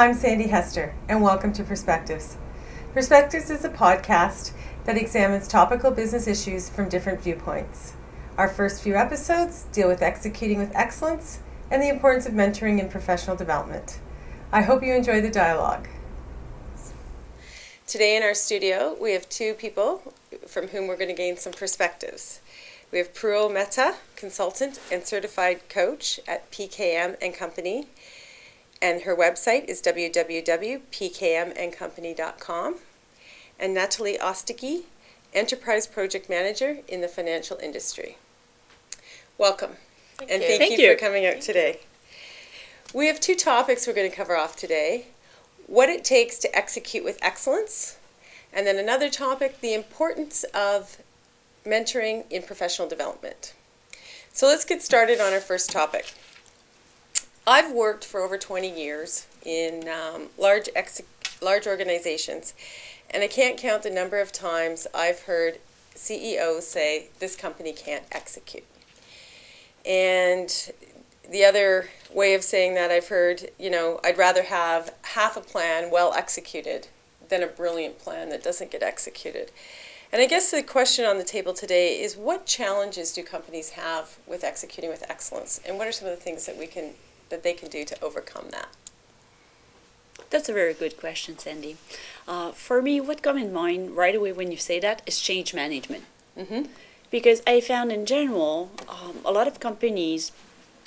I'm Sandi Hester, and welcome to Perspectives. Perspectives is a podcast that examines topical business issues from different viewpoints. Our first few episodes deal with executing with excellence and the importance of mentoring in professional development. I hope you enjoy the dialogue. Today in our studio, we have two people from whom we're going to gain some perspectives. We have Parool Mehta, consultant and certified coach at PKM Company, and her website is www.pkmandcompany.com, and Nathalie Ostiguy, enterprise project manager in the financial industry. Welcome. Thank you for coming out today. We have two topics we're going to cover off today: what it takes to execute with excellence, and then another topic, the importance of mentoring in professional development. So let's get started on our first topic. I've worked for over 20 years in large organizations, and I can't count the number of times I've heard CEOs say, this company can't execute. And the other way of saying that I've heard, I'd rather have half a plan well executed than a brilliant plan that doesn't get executed. And I guess the question on the table today is, what challenges do companies have with executing with excellence, and what are some of the things that they can do to overcome that? That's a very good question, Sandy. For me, what comes in mind right away when you say that is change management. Mm-hmm. Because I found in general, a lot of companies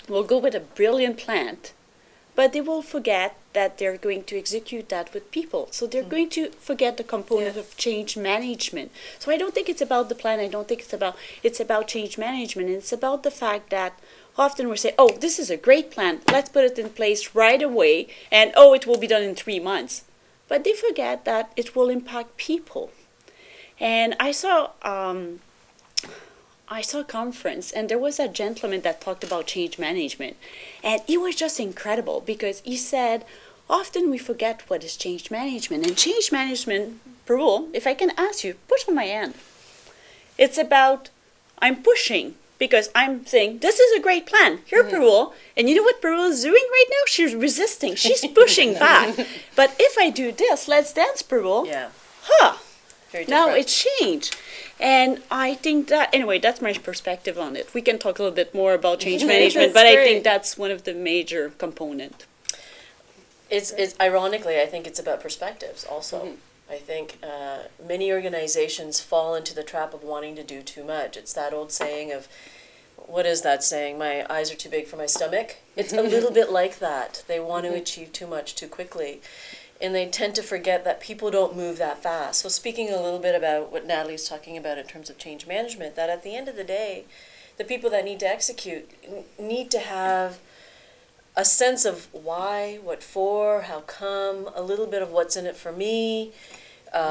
will go with a brilliant plan, but they will forget that they're going to execute that with people. So they're going to forget the component of change management. So I don't think it's about the plan. I don't think it's about change management. It's about the fact that often we say, oh, this is a great plan. Let's put it in place right away. And, it will be done in 3 months. But they forget that it will impact people. And I saw a conference, and there was a gentleman that talked about change management. And he was just incredible because he said, often we forget what is change management. And change management, Parool, if I can ask you, push on my hand. It's about, I'm pushing because I'm saying, this is a great plan. Here, Parool. And you know what Parool is doing right now? She's resisting. She's pushing back. But if I do this, let's dance, Parool. Yeah. Now it's changed. And I think that, anyway, that's my perspective on it. We can talk a little bit more about change management, but great. I think that's one of the major components. It's ironically, I think it's about perspectives also. Mm-hmm. I think many organizations fall into the trap of wanting to do too much. It's that old saying of, what is that saying? My eyes are too big for my stomach. It's a little bit like that. They want to achieve too much too quickly. And they tend to forget that people don't move that fast. So speaking a little bit about what Natalie's talking about in terms of change management, that at the end of the day, the people that need to execute need to have a sense of why, what for, how come, a little bit of what's in it for me,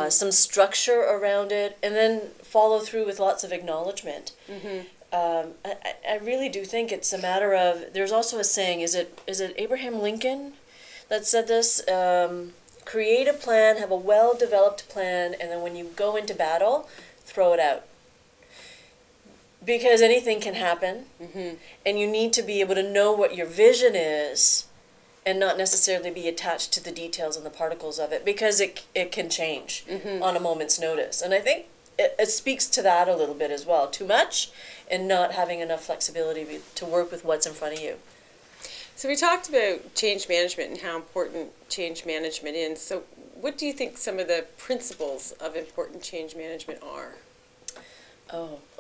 some structure around it, and then follow through with lots of acknowledgement. Mm-hmm. I really do think it's a matter of, there's also a saying, is it Abraham Lincoln that said this? Create a plan, have a well-developed plan, and then when you go into battle, throw it out. Because anything can happen, and you need to be able to know what your vision is and not necessarily be attached to the details and the particles of it, because it can change on a moment's notice. And I think it speaks to that a little bit as well. Too much and not having enough flexibility to work with what's in front of you. So we talked about change management and how important change management is. So what do you think some of the principles of important change management are?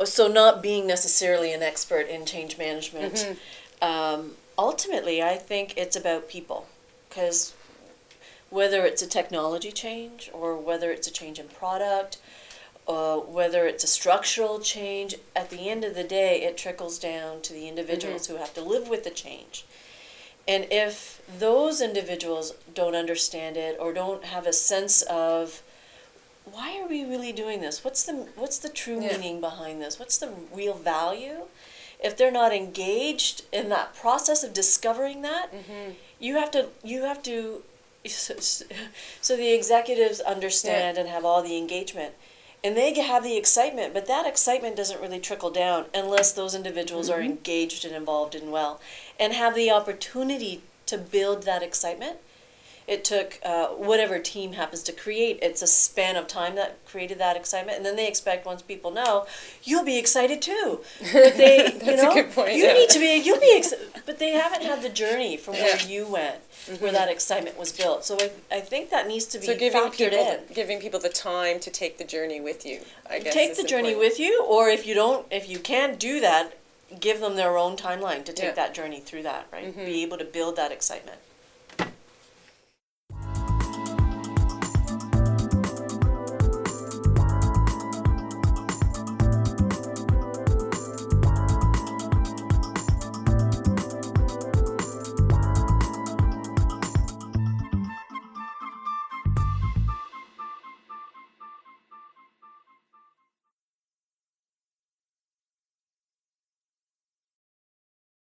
So not being necessarily an expert in change management. Ultimately, I think it's about people. Because whether it's a technology change or whether it's a change in product, whether it's a structural change, at the end of the day, it trickles down to the individuals who have to live with the change. And if those individuals don't understand it or don't have a sense of, why are we really doing this? What's the true meaning behind this? What's the real value? If they're not engaged in that process of discovering that, you have to so the executives understand and have all the engagement. And they have the excitement, but that excitement doesn't really trickle down unless those individuals are engaged and involved and well, and have the opportunity to build that excitement It took whatever team happens to create. It's a span of time that created that excitement, and then they expect once people know, you'll be excited too. But they, That's a good point, you yeah. need to be. You'll be excited, but they haven't had the journey from where you went, where that excitement was built. So I think that needs to be factored in. Giving people the time to take the journey with you, I guess. Take the journey with you, or if you can't do that, give them their own timeline to take that journey through that, right? Be able to build that excitement.